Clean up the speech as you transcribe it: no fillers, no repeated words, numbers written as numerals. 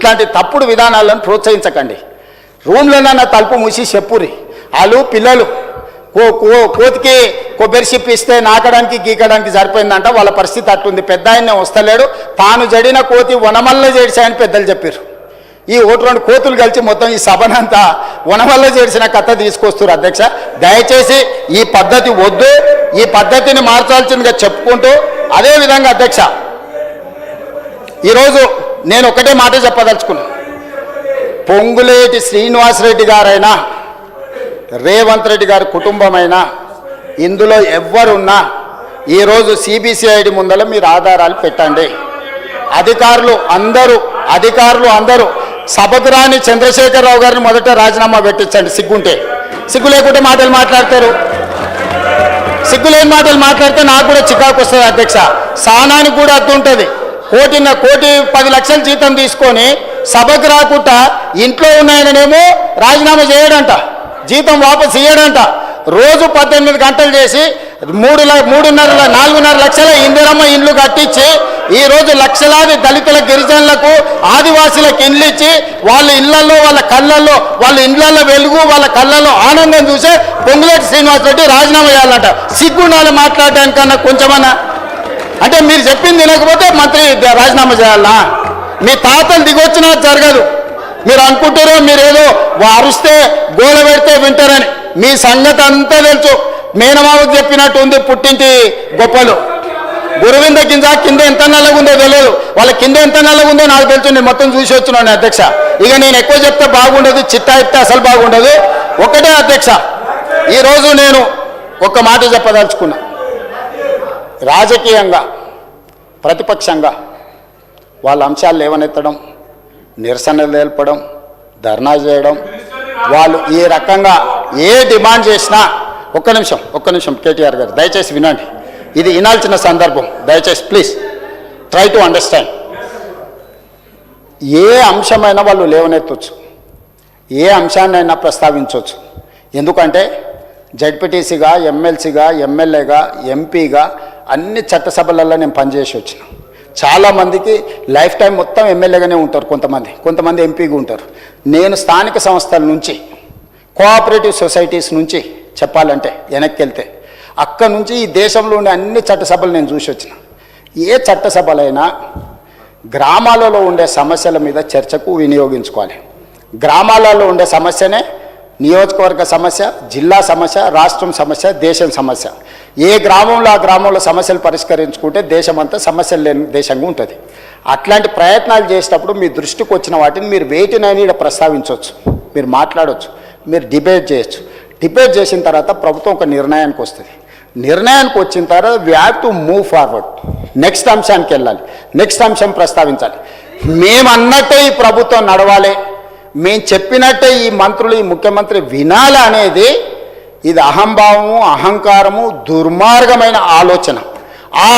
ఇట్లాంటి తప్పుడు విధానాలను ప్రోత్సహించకండి. రూమ్లోనన్నా తలుపు మూసి చెప్పురి. వాళ్ళు పిల్లలు కోతికి కొబ్బరి చిప్పి ఇస్తే నాకడానికి గీకడానికి సరిపోయిందంట. వాళ్ళ పరిస్థితి అట్టుంది. పెద్ద ఆయన్నే వస్తలేడు, తాను జడిన కోతి వనమల్ల చేడిచాయని పెద్దలు చెప్పారు. ఈ ఒకటి రెండు కోతులు కలిసి మొత్తం ఈ సభనంతా వనమల్ల చేసిన కథ తీసుకొస్తారు. అధ్యక్ష, దయచేసి ఈ పద్ధతి వద్దు, ఈ పద్ధతిని మార్చాల్సిందిగా చెప్పుకుంటూ, అదేవిధంగా అధ్యక్ష, ఈరోజు నేను ఒకటే మాట చెప్పదలుచుకున్నా. పొంగులేటి శ్రీనివాసరెడ్డి గారైనా రేవంత్ రెడ్డి గారి కుటుంబమైనా ఇందులో ఎవ్వరున్నా ఈరోజు సిబిసిఐడి ముందర మీరు ఆధారాలు పెట్టండి. అధికారులు అందరూ సభకు రాని చంద్రశేఖరరావు గారిని మొదట రాజీనామా పెట్టించండి. సిగ్గు లేకుంటే మాటలు మాట్లాడతారు. సిగ్గులేని మాటలు మాట్లాడితే నాకు కూడా చికాకు వస్తుంది. అధ్యక్ష, సహనానికి కూడా అర్థం ఉంటుంది. కోటి 10 లక్షల జీతం తీసుకొని సభకు రాకుండా ఇంట్లో ఉన్నాయననేమో రాజీనామా చేయడంట, జీతం వాపసు ఇయ్యడంట. రోజు 18 గంటలు చేసి 4.5 లక్షల ఇందిరమ్మ ఇండ్లు కట్టించి ఈరోజు లక్షలాది దళితుల గిరిజనులకు ఆదివాసులకు ఇండ్లు ఇచ్చి వాళ్ళ ఇళ్లలో వాళ్ళ ఇండ్లలో వెలుగు వాళ్ళ కళ్ళల్లో ఆనందం చూసే పొంగులేటి శ్రీనివాసరెడ్డి రాజీనామా చేయాలంట. సిగ్గుండాలి మాట్లాడడానికన్నా కొంచెమన్నా. అంటే మీరు చెప్పింది వినకపోతే మంత్రి రాజీనామా చేయాలనా? మీ తాతలు దిగొచ్చినా జరగదు. మీరు అనుకుంటారో మీరేదో అరుస్తే గోల పెడితే వింటారని. మీ సంగతి అంతా తెలుసు. మేనమావకు చెప్పినట్టు ఉంది పుట్టింటి గొప్పలు. గురువింద కింద ఎంత నల్లగుందో తెలియదు. వాళ్ళ కింద ఎంత నల్లగుందో నాకు తెలుసు. నేను మొత్తం చూసి వచ్చినాను అధ్యక్ష. ఇక నేను ఎక్కువ చెప్తే బాగుండదు, చిట్టా ఇస్తే అసలు బాగుండదు. ఒకటే అధ్యక్ష, ఈరోజు నేను ఒక మాట చెప్పదలుచుకున్నా. రాజకీయంగా ప్రతిపక్షంగా వాళ్ళ అంశాలు లేవనెత్తడం, నిరసనలు తెలపడం, ధర్నా చేయడం, వాళ్ళు ఈ రకంగా ఏ డిమాండ్ చేసినా ఒక్క నిమిషం కేటీఆర్ గారు దయచేసి వినండి. ఇది వినాల్సిన సందర్భం. దయచేసి ప్లీజ్ ట్రై టు అండర్స్టాండ్. ఏ అంశమైనా వాళ్ళు లేవనెత్తవచ్చు, ఏ అంశాన్నైనా ప్రస్తావించవచ్చు. ఎందుకంటే జడ్పీటీసీగా, ఎమ్మెల్సీగా, ఎమ్మెల్యేగా, ఎంపీగా అన్ని చట్టసభలలో నేను పనిచేసి వచ్చిన. చాలామందికి లైఫ్ టైం మొత్తం ఎమ్మెల్యేగానే ఉంటారు, కొంతమంది ఎంపీగా ఉంటారు. నేను స్థానిక సంస్థల నుంచి, కోఆపరేటివ్ సొసైటీస్ నుంచి చెప్పాలంటే వెనక్కి వెళ్తే అక్కడ నుంచి ఈ దేశంలో ఉండే అన్ని చట్టసభలు నేను చూసి వచ్చిన. ఏ చట్టసభలైనా గ్రామాలలో ఉండే సమస్యల మీద చర్చకు వినియోగించుకోవాలి. గ్రామాలలో ఉండే సమస్యనే నియోజకవర్గ సమస్య, జిల్లా సమస్య, రాష్ట్రం సమస్య, దేశం సమస్య. ఏ గ్రామంలో ఆ గ్రామంలో సమస్యలు పరిష్కరించుకుంటే దేశం అంతా సమస్యలు లేని దేశంగా ఉంటుంది. అట్లాంటి ప్రయత్నాలు చేసేటప్పుడు మీ దృష్టికి వచ్చిన వాటిని మీరు వేటినైనా ఇక్కడ ప్రస్తావించవచ్చు, మీరు మాట్లాడవచ్చు, మీరు డిబేట్ చేయొచ్చు. డిబేట్ చేసిన తర్వాత ప్రభుత్వం ఒక నిర్ణయానికి వస్తుంది. నిర్ణయానికి వచ్చిన తర్వాత we have to move forward. Next అంశానికి వెళ్ళాలి, నెక్స్ట్ అంశం ప్రస్తావించాలి. మేమన్నట్టే ఈ ప్రభుత్వం నడవాలి, మేము చెప్పినట్టే ఈ మంత్రులు, ఈ ముఖ్యమంత్రి వినాలి అనేది ఇది అహంభావము, అహంకారము, దుర్మార్గమైన ఆలోచన. ఆ